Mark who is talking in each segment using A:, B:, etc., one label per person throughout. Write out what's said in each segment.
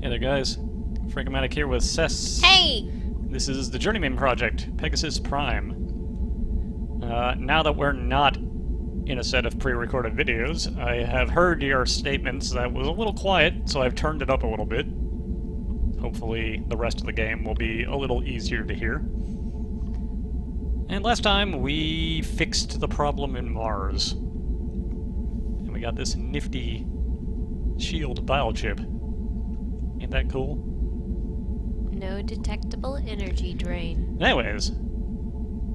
A: Hey there, guys. Frankomatic here with Cess.
B: Hey!
A: This is the Journeyman project, Pegasus Prime. Now that we're not in a set of pre-recorded videos, I have heard your statements that was a little quiet, so I've turned it up a little bit. Hopefully the rest of the game will be a little easier to hear. And last time we fixed the problem in Mars. And we got this nifty shield biochip. Ain't that cool?
B: No detectable energy drain.
A: Anyways,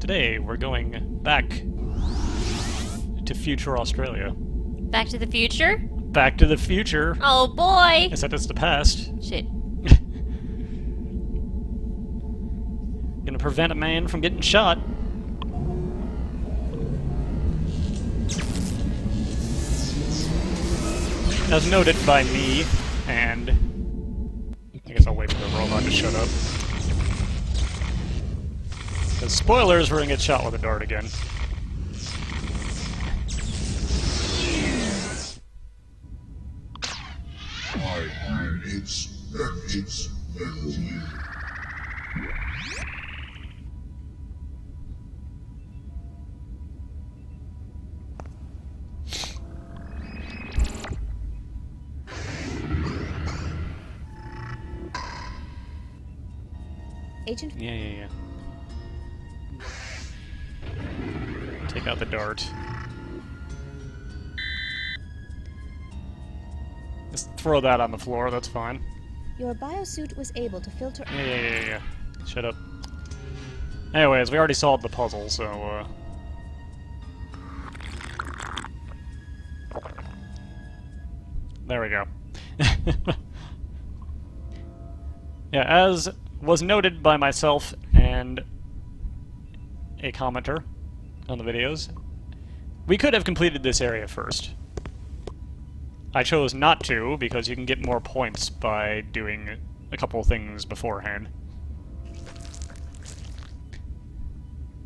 A: today we're going back to future Australia.
B: Back to the future?
A: Back to the future.
B: Oh boy!
A: Except it's the past.
B: Shit.
A: Gonna prevent a man from getting shot. As noted by me, and I guess I'll wait for the robot to shut up. Because spoilers, we're gonna get shot with a dart again.
C: It's melody.
D: Agent.
A: Yeah. Take out the dart. Just throw that on the floor, that's fine.
D: Your biosuit was able to filter.
A: Yeah. Shut up. Anyways, we already solved the puzzle, so, there we go. Yeah, as was noted by myself and a commenter on the videos, we could have completed this area first. I chose not to, because you can get more points by doing a couple of things beforehand.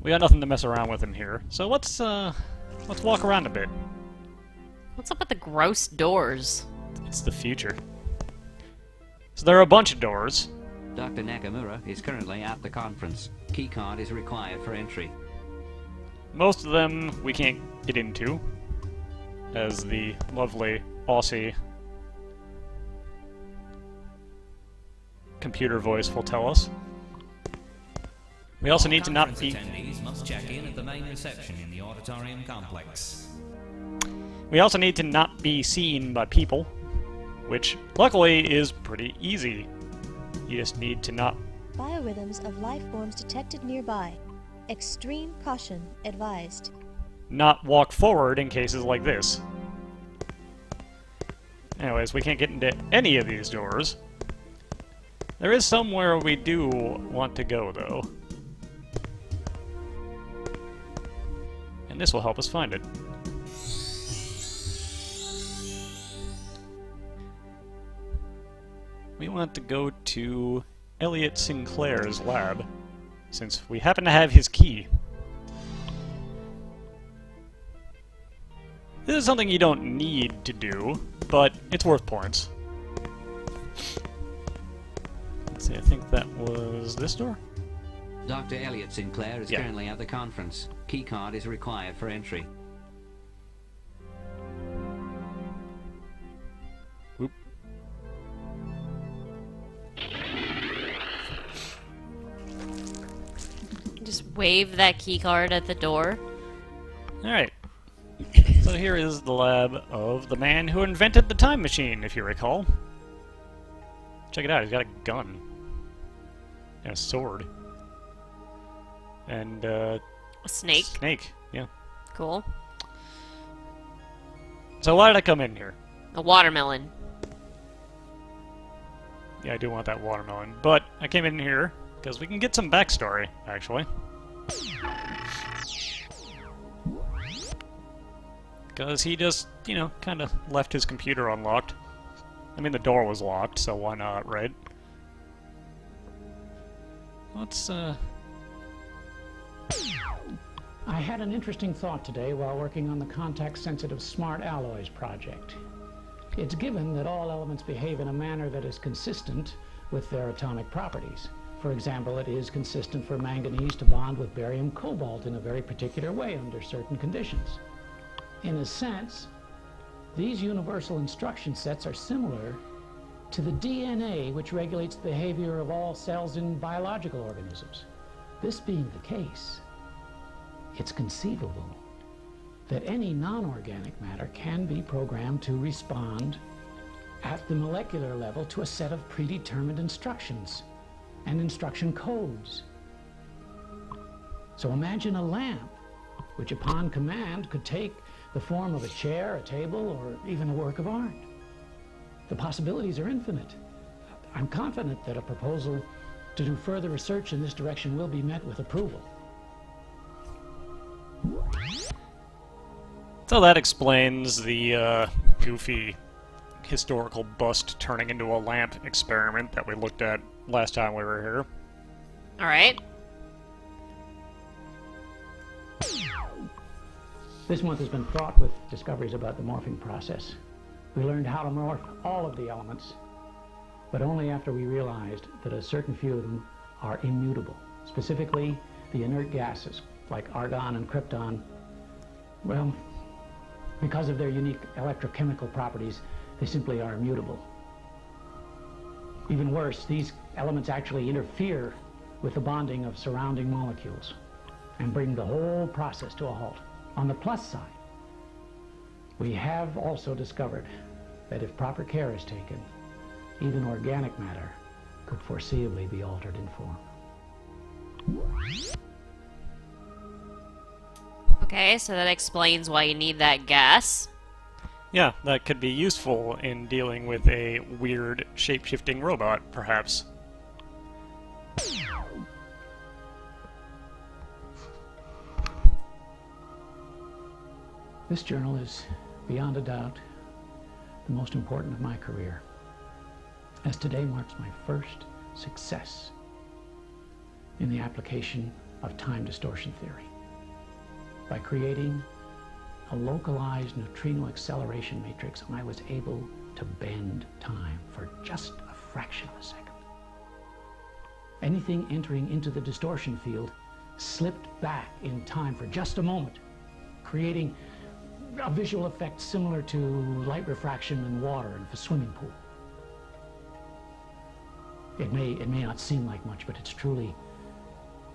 A: We got nothing to mess around with in here, so let's walk around a bit.
B: What's up with the gross doors?
A: It's the future. So there are a bunch of doors.
E: Dr. Nakamura is currently at the conference. Keycard is required for entry.
A: Most of them we can't get into, as the lovely Aussie computer voice will tell us. We also need to not be...
F: Attendees must check in at the main reception in the auditorium complex.
A: We also need to not be seen by people, which luckily is pretty easy. You just need to not...
D: Biorhythms of life forms detected nearby. Extreme caution advised.
A: Not walk forward in cases like this. Anyways, we can't get into any of these doors. There is somewhere we do want to go, though. And this will help us find it. We want to go to Elliot Sinclair's lab, since we happen to have his key. This is something you don't need to do, but it's worth points. Let's see, I think that was this door?
E: Dr. Elliot Sinclair is currently at the conference. Keycard is required for entry.
A: Whoop.
B: Just wave that keycard at the door.
A: Alright. So here is the lab of the man who invented the time machine, if you recall. Check it out, he's got a gun. And a sword. And,
B: A snake.
A: Snake, yeah.
B: Cool.
A: So why did I come in here?
B: A watermelon.
A: Yeah, I do want that watermelon. But I came in here because we can get some backstory, actually. Because he just, you know, kind of left his computer unlocked. I mean, the door was locked, so why not, right? Let's,
G: I had an interesting thought today while working on the contact-sensitive smart alloys project. It's given that all elements behave in a manner that is consistent with their atomic properties. For example, it is consistent for manganese to bond with barium cobalt in a very particular way under certain conditions. In a sense, these universal instruction sets are similar to the DNA which regulates the behavior of all cells in biological organisms. This being the case, it's conceivable that any non-organic matter can be programmed to respond at the molecular level to a set of predetermined instructions and instruction codes. So imagine a lamp which upon command could take the form of a chair, a table, or even a work of art. The possibilities are infinite. I'm confident that a proposal to do further research in this direction will be met with approval.
A: So that explains the goofy historical bust turning into a lamp experiment that we looked at last time we were here.
B: Alright.
G: This month has been fraught with discoveries about the morphing process. We learned how to morph all of the elements, but only after we realized that a certain few of them are immutable. Specifically, the inert gases, like argon and krypton. Well, because of their unique electrochemical properties, they simply are immutable. Even worse, these elements actually interfere with the bonding of surrounding molecules and bring the whole process to a halt. On the plus side, we have also discovered that if proper care is taken, even organic matter could foreseeably be altered in form.
B: Okay, so that explains why you need that gas.
A: Yeah, that could be useful in dealing with a weird, shape-shifting robot, perhaps.
G: This journal is, beyond a doubt, the most important of my career, as today marks my first success in the application of time distortion theory. By creating a localized neutrino acceleration matrix, I was able to bend time for just a fraction of a second. Anything entering into the distortion field slipped back in time for just a moment, creating a visual effect similar to light refraction in water in a swimming pool. It may not seem like much, but it's truly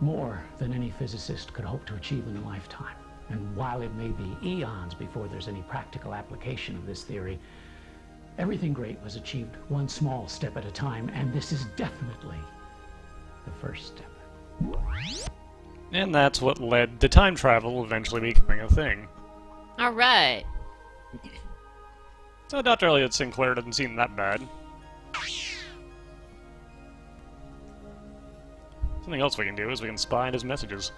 G: more than any physicist could hope to achieve in a lifetime. And while it may be eons before there's any practical application of this theory, everything great was achieved one small step at a time, and this is definitely the first step.
A: And that's what led to time travel eventually becoming a thing.
B: Alright.
A: So Dr. Elliot Sinclair doesn't seem that bad. Something else we can do is we can spy on his messages.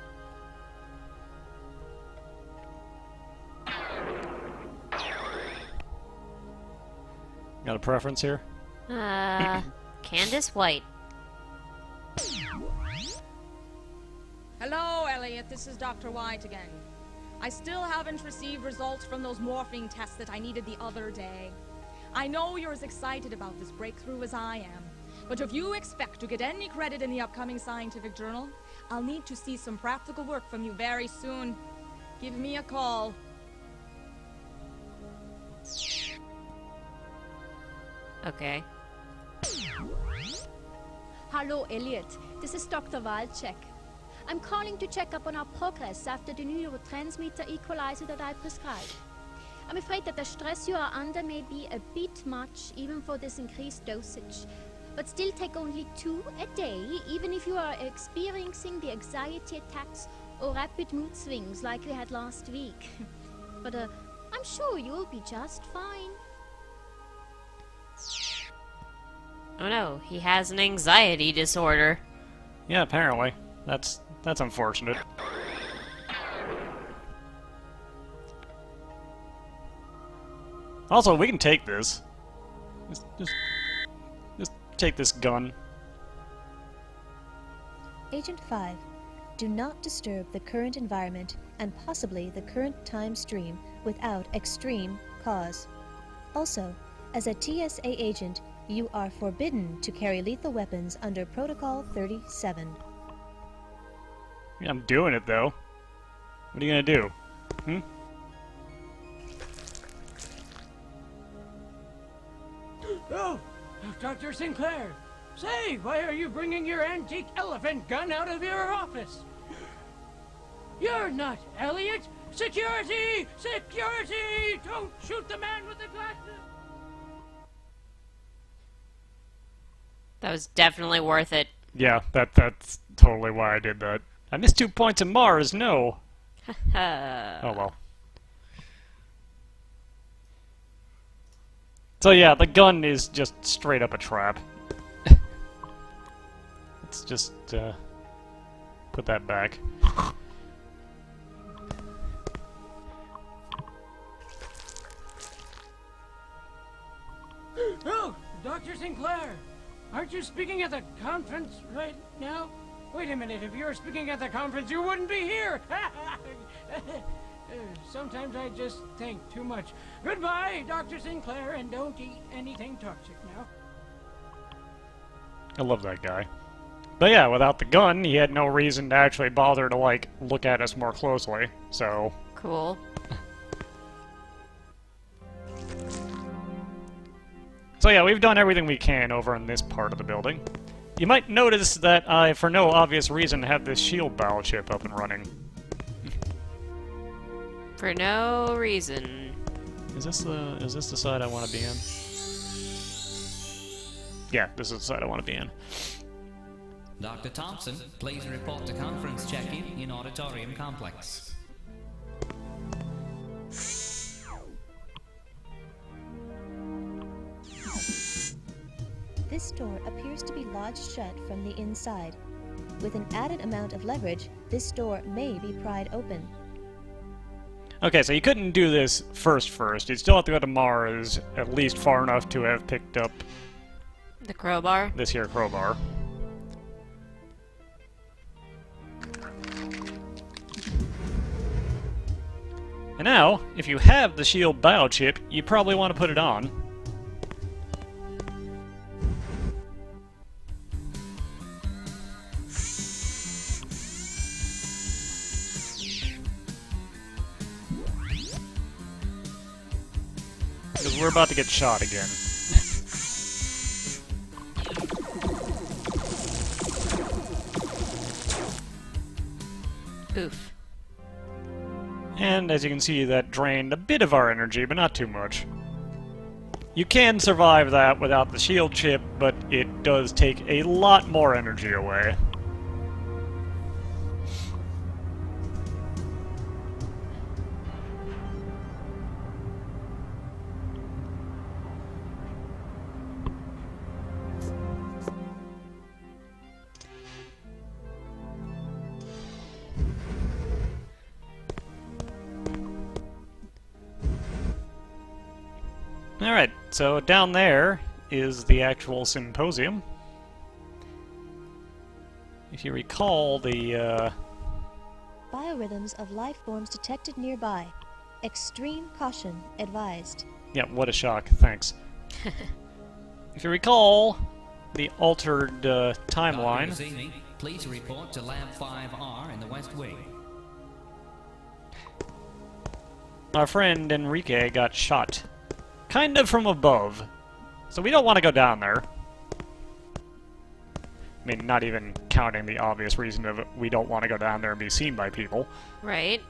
A: Got a preference here?
B: Candace White.
H: Hello, Elliot. This is Dr. White again. I still haven't received results from those morphing tests that I needed the other day. I know you're as excited about this breakthrough as I am, but if you expect to get any credit in the upcoming scientific journal, I'll need to see some practical work from you very soon. Give me a call.
B: Okay.
I: Hello, Elliot. This is Dr. Walczek. I'm calling to check up on our progress after the new neurotransmitter equalizer that I prescribed. I'm afraid that the stress you are under may be a bit much, even for this increased dosage. But still take only 2 a day, even if you are experiencing the anxiety attacks or rapid mood swings like we had last week. But I'm sure you'll be just fine.
B: Oh no, he has an anxiety disorder.
A: Yeah, apparently. That's unfortunate. Also, we can take this. Just take this gun.
D: Agent 5. Do not disturb the current environment and possibly the current time stream without extreme cause. Also, As a TSA agent, you are forbidden to carry lethal weapons under Protocol 37.
A: Yeah, I'm doing it, though. What are you gonna do? Hmm?
G: Oh, Dr. Sinclair! Say, why are you bringing your antique elephant gun out of your office? You're not Elliot! Security! Security! Don't shoot the man with the glasses!
B: That was definitely worth it.
A: Yeah, that's totally why I did that. I missed 2 points in Mars, no! Oh well. So yeah, the gun is just straight up a trap. Let's just, put that back.
G: Oh, Dr. Sinclair! Aren't you speaking at the conference right now? Wait a minute, if you were speaking at the conference, you wouldn't be here! Sometimes I just think too much. Goodbye, Dr. Sinclair, and don't eat anything toxic now.
A: I love that guy. But yeah, without the gun, he had no reason to actually bother to, like, look at us more closely, so...
B: Cool.
A: So yeah, we've done everything we can over in this part of the building. You might notice that I, for no obvious reason, have this shield battle chip up and running.
B: For no reason.
A: Is this the side I want to be in? Yeah, this is the side I want to be in.
F: Dr. Thompson, please report to conference check-in in Auditorium Complex.
D: This door appears to be lodged shut from the inside. With an added amount of leverage, this door may be pried open.
A: Okay, so you couldn't do this first. You'd still have to go to Mars at least far enough to have picked up
B: The crowbar?
A: this here crowbar. And now, if you have the shield biochip, you probably want to put it on. Because we're about to get shot again.
B: Oof.
A: And as you can see, that drained a bit of our energy, but not too much. You can survive that without the shield chip, but it does take a lot more energy away. Alright, so down there is the actual symposium. If you recall, the,
D: Biorhythms of life forms detected nearby. Extreme caution advised.
A: Yeah, what a shock, thanks. If you recall, the altered, timeline...
F: Dr. Rossini, please report to Lab 5R in the West Wing.
A: Our friend Enrique got shot. Kind of from above. So we don't want to go down there. I mean, not even counting the obvious reason of we don't want to go down there and be seen by people.
B: Right.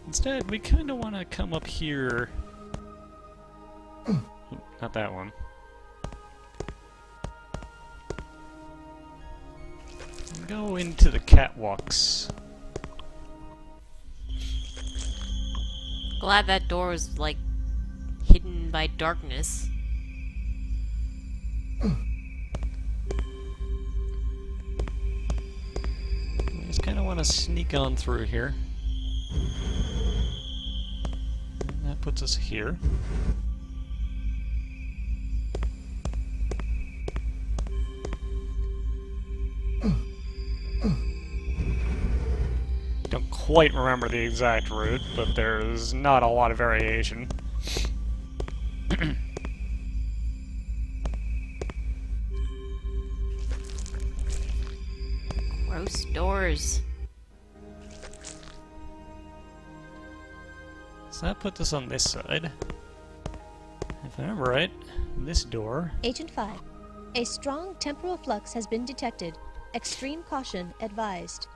A: Instead, we kind of want to come up here. Not that one. Go into the catwalks.
B: Glad that door was, like, hidden by darkness.
A: I just kind of want to sneak on through here. And that puts us here. Don't quite remember the exact route, but there's not a lot of variation.
B: Doors.
A: So that puts us on this side. If I remember right, this door...
D: Agent 5. A strong temporal flux has been detected. Extreme caution advised.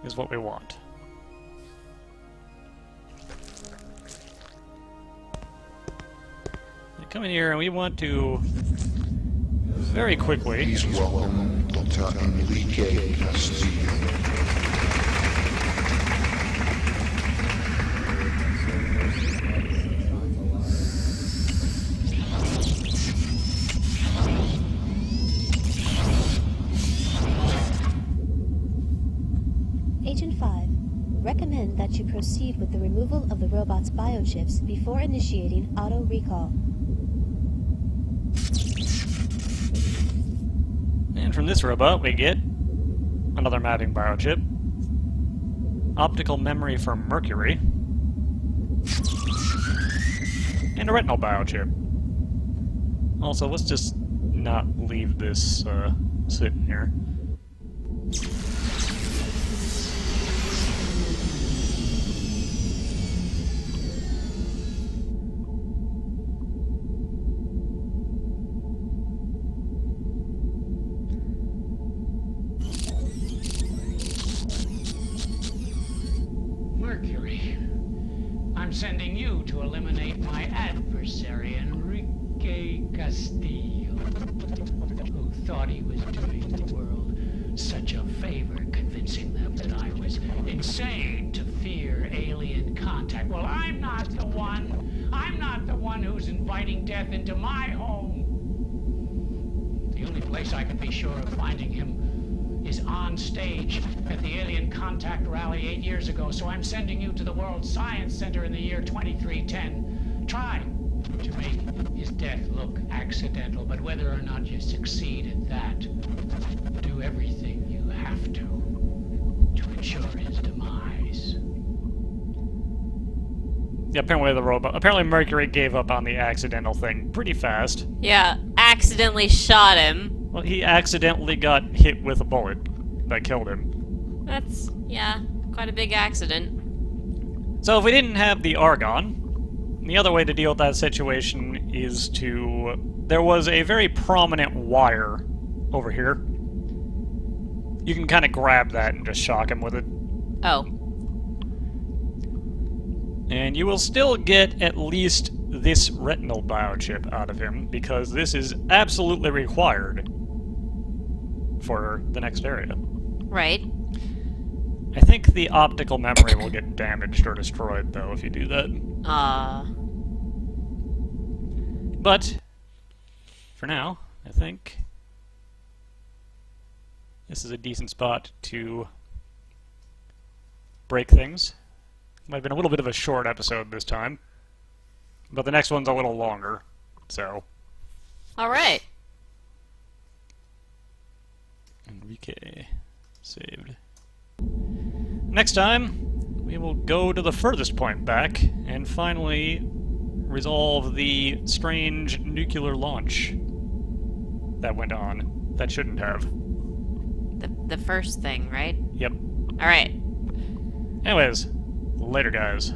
A: is what we want. We come in here and we want to very quickly...
C: Please welcome Dr. Enrique Castillo.
D: Agent 5, recommend that you proceed with the removal of the robot's biochips before initiating auto recall.
A: And from this robot we get another mapping biochip, optical memory for Mercury, and a retinal biochip. Also, let's just not leave this sitting here.
G: Mercury, I'm sending you to eliminate my adversary, Enrique Castillo, who thought he was doing the world such a favor, convincing them that I was insane to fear alien contact. Well, I'm not the one. I'm not the one who's inviting death into my home. The only place I can be sure of finding him is on stage at the alien contact rally 8 years ago, so I'm sending you to the World Science Center in the year 2310. Try to make his death look accidental, but whether or not you succeed at that, do everything you have to ensure his demise.
A: Yeah, apparently Mercury gave up on the accidental thing pretty fast.
B: Yeah, accidentally shot him.
A: Well, he accidentally got hit with a bullet that killed him.
B: That's, yeah, quite a big accident.
A: So if we didn't have the Argon, the other way to deal with that situation is to... There was a very prominent wire over here. You can kind of grab that and just shock him with it.
B: Oh.
A: And you will still get at least this retinal biochip out of him, because this is absolutely required for the next area.
B: Right.
A: I think the optical memory will get damaged or destroyed, though, if you do that. But, for now, I think this is a decent spot to break things. Might have been a little bit of a short episode this time, but the next one's a little longer, so...
B: Alright.
A: Enrique. Saved. Next time, we will go to the furthest point back and finally resolve the strange nuclear launch that went on. That shouldn't have.
B: The first thing, right?
A: Yep.
B: Alright.
A: Anyways, later guys.